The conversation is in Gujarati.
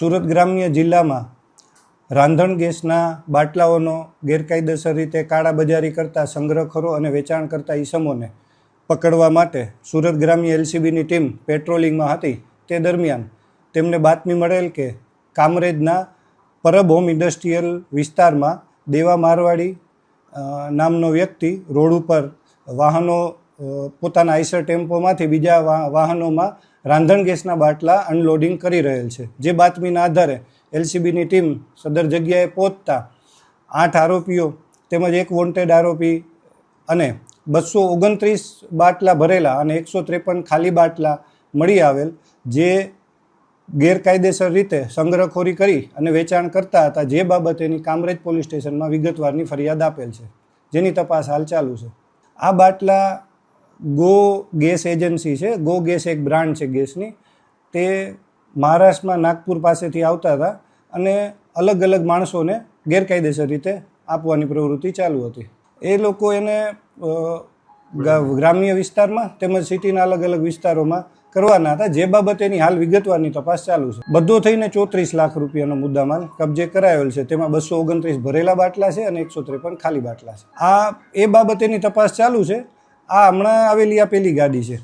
સુરત ગ્રામ્ય જિલ્લામાં રાંધણ ગેસના બાટલાઓનો ગેરકાયદેસર રીતે કાળાબજારી કરતા સંગ્રહખોરો અને વેચાણ કરતા ઈસમોને પકડવા માટે સુરત ગ્રામ્ય એલસીબીની ટીમ પેટ્રોલિંગમાં હતી. તે દરમિયાન તેમને બાતમી મળેલ કે કામરેજના પરબ હોમ ઇન્ડસ્ટ્રીયલ વિસ્તારમાં દેવા મારવાડી નામનો વ્યક્તિ રોડ ઉપર વાહનો પોતાના આઈસર ટેમ્પોમાંથી બીજા વાહનોમાં રાંધણ ગેસના બાટલા અનલોડિંગ કરી રહેલ છે. જે બાતમીના આધારે એલસીબીની ટીમ સદર જગ્યાએ પહોંચતા 8 આરોપીઓ તેમજ એક વોન્ટેડ આરોપી અને 229 બાટલા ભરેલા અને 153 ખાલી બાટલા મળી આવેલ, જે ગેરકાયદેસર રીતે સંગ્રહખોરી કરી અને વેચાણ કરતા હતા. જે બાબતેની કામરેજ પોલીસ સ્ટેશનમાં વિગતવારની ફરિયાદ આપેલ છે, જેની તપાસ હાલ ચાલુ છે. આ બાટલા ગો ગેસ એજન્સી છે, ગો ગેસ એક બ્રાન્ડ છે ગેસની, તે મહારાષ્ટ્રમાં નાગપુર પાસેથી આવતા હતા અને અલગ અલગ માણસોને ગેરકાયદેસર રીતે આપવાની પ્રવૃત્તિ ચાલુ હતી. એ લોકો એને ગ્રામ્ય વિસ્તારમાં તેમજ સિટીના અલગ અલગ વિસ્તારોમાં કરવાના હતા, જે બાબતેની હાલ વિગતવારની તપાસ ચાલુ છે. બધો થઈને 34 લાખ રૂપિયાનો મુદ્દામાલ કબજે કરાયેલ છે. તેમાં 229 ભરેલા બાટલા છે અને 153 ખાલી બાટલા છે. એ બાબતેની તપાસ ચાલુ છે. હમણાં આવેલી આ પેલી ગાડી છે.